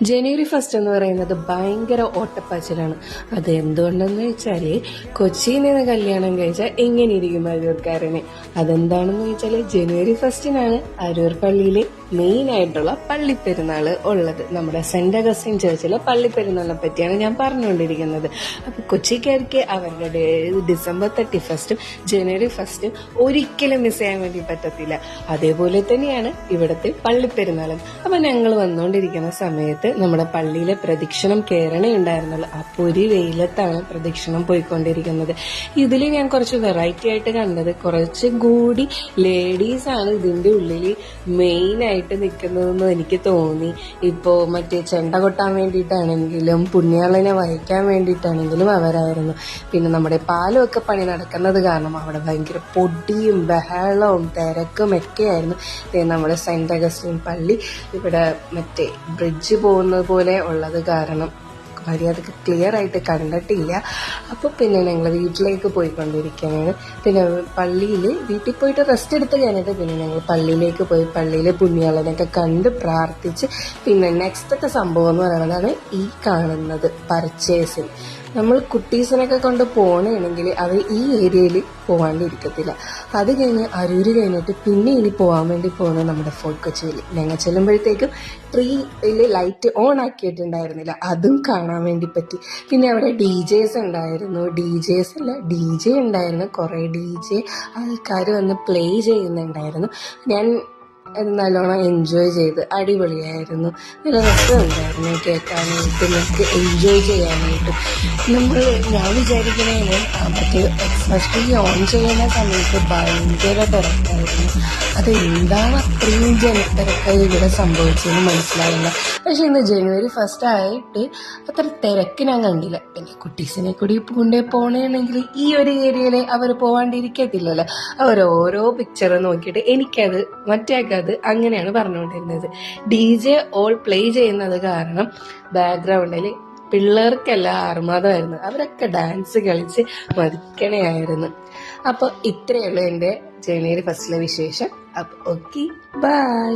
ജനുവരി first എന്ന് പറയുന്നത് ഭയങ്കര ഓട്ടപ്പാച്ചിലാണ്. അത് എന്തുകൊണ്ടെന്ന് വെച്ചാൽ കൊച്ചിയിൽ നിന്ന് കല്യാണം കഴിച്ചാൽ എങ്ങനെ ഇരിക്കും അരൂർക്കാരനെ. അതെന്താണെന്ന് വെച്ചാൽ ജനുവരി ഫസ്റ്റിനാണ് അരൂർ പള്ളിയിൽ മെയിൻ ആയിട്ടുള്ള പള്ളിപ്പെരുന്നാൾ ഉള്ളത്. നമ്മുടെ സെന്റ് അഗസ്റ്റിൻ ചർച്ചിലെ പള്ളിപ്പെരുന്നാളിനെ പറ്റിയാണ് ഞാൻ പറഞ്ഞുകൊണ്ടിരിക്കുന്നത്. അപ്പോൾ കൊച്ചിക്കാർക്ക് അവരുടെ ഡിസംബർ 31 ജനുവരി 1 ഒരിക്കലും മിസ് ചെയ്യാൻ വേണ്ടി പറ്റത്തില്ല. അതേപോലെ തന്നെയാണ് ഇവിടുത്തെ പള്ളിപ്പെരുന്നാളും. അപ്പൊ ഞങ്ങൾ വന്നുകൊണ്ടിരിക്കുന്ന സമയത്ത് നമ്മുടെ പള്ളിയിലെ പ്രദക്ഷിണം കേരളയുണ്ടായിരുന്നുള്ളൂ. അപ്പോൾ ഒരു വെയിലത്താണ് പ്രദക്ഷിണം പോയിക്കൊണ്ടിരിക്കുന്നത്. ഇതിൽ ഞാൻ കുറച്ച് വെറൈറ്റി ആയിട്ട് കണ്ടത്, കുറച്ച് കൂടി ലേഡീസ് ആണ് ഇതിന്റെ ഉള്ളിൽ മെയിൻ ആയിട്ട് നിൽക്കുന്നതെന്ന് എനിക്ക് തോന്നി. ഇപ്പോ മറ്റേ ചെണ്ട കൊട്ടാൻ വേണ്ടിയിട്ടാണെങ്കിലും പുണ്യാളനെ വഹിക്കാൻ വേണ്ടിയിട്ടാണെങ്കിലും അവരായിരുന്നു. പിന്നെ നമ്മുടെ പാലമൊക്കെ പണി നടക്കുന്നത് കാരണം അവിടെ ഭയങ്കര പൊടിയും ബഹളവും തിരക്കും ഒക്കെ ആയിരുന്നു. നമ്മുടെ സെന്റ് അഗസ്റ്റിൻ പള്ളി ഇവിടെ മറ്റേ ബ്രിഡ്ജ് പോകുന്നത് പോലെ ഉള്ളത് കാരണം മര്യാദക്ക് ക്ലിയർ ആയിട്ട് കണ്ടിട്ടില്ല. അപ്പോൾ പിന്നെ ഞങ്ങൾ വീട്ടിലേക്ക് പോയിക്കൊണ്ടിരിക്കുകയാണ്. പിന്നെ പള്ളിയിൽ വീട്ടിൽ പോയിട്ട് റെസ്റ്റ് എടുത്ത് കഴിഞ്ഞിട്ട് പിന്നെ ഞങ്ങൾ പള്ളിയിലേക്ക് പോയി പള്ളിയിലെ പുണ്യാളനൊക്കെ കണ്ട് പ്രാർത്ഥിച്ച് പിന്നെ നെക്സ്റ്റത്തെ സംഭവം എന്ന് പറയുന്നതാണ് ഈ കാണുന്നത് പർച്ചേസിങ്. നമ്മൾ കുട്ടീസിനൊക്കെ കൊണ്ട് പോകണമെങ്കിൽ അവർ ഈ ഏരിയയിൽ പോകാണ്ടിരിക്കത്തില്ല. അത് കഴിഞ്ഞ് അരൂര് കഴിഞ്ഞിട്ട് പിന്നെ ഇനി പോകാൻ വേണ്ടി പോകുന്നത് നമ്മുടെ ഫോർട്ട് കൊച്ചിയിൽ. ഞങ്ങൾ ചെല്ലുമ്പോഴത്തേക്കും ട്രീയിൽ ലൈറ്റ് ഓൺ ആക്കിയിട്ടുണ്ടായിരുന്നില്ല, അതും കാണാൻ വേണ്ടി പറ്റി. പിന്നെ അവിടെ DJs ഉണ്ടായിരുന്നു, DJ ഉണ്ടായിരുന്നു, കുറേ DJ ആൾക്കാർ വന്ന് പ്ലേ ചെയ്യുന്നുണ്ടായിരുന്നു. ഞാൻ നല്ലോണം എൻജോയ് ചെയ്ത് അടിപൊളിയായിരുന്നു. നല്ല രസമുണ്ടായിരുന്നു കേൾക്കാനായിട്ട്, നമുക്ക് എൻജോയ് ചെയ്യാനായിട്ടും. ഞാൻ വിചാരിക്കുന്നതിന് മറ്റേ എക്സ്പ്രസ് ട്രീ ഓൺ ചെയ്യുന്ന സമയത്ത് ഭയങ്കര തിരക്കായിരുന്നു. അതെന്താണ് അത്രയും ജനത്തിരക്കായി ഇവിടെ സംഭവിച്ചതെന്ന് മനസ്സിലായില്ല. പക്ഷെ ഇന്ന് ജനുവരി 1 ആയിട്ട് അത്ര തിരക്ക് ഞാൻ കണ്ടില്ല. പിന്നെ കുട്ടീസിനെ കൂടി കൊണ്ടേ പോകണമെങ്കിൽ ഈ ഒരു ഏരിയയിൽ അവർ പോകാണ്ടിരിക്കത്തില്ലല്ലോ. അവർ ഓരോ പിക്ചർ നോക്കിയിട്ട് എനിക്കത് മറ്റേക്കത് അങ്ങനെയാണ് പറഞ്ഞുകൊണ്ടിരുന്നത്. DJ ഓൾ പ്ലേ ചെയ്യുന്നത് കാരണം ബാക്ക്ഗ്രൗണ്ടിൽ പിള്ളേർക്കെല്ലാം ആർമാദമായിരുന്നു. അവരൊക്കെ ഡാൻസ് കളിച്ച് മതിക്കണയായിരുന്നു. അപ്പോൾ ഇത്രയേ ഉള്ളൂ എൻ്റെ ജനുവരി 1 വിശേഷം. അപ്പോൾ ഓക്കെ, ബൈ.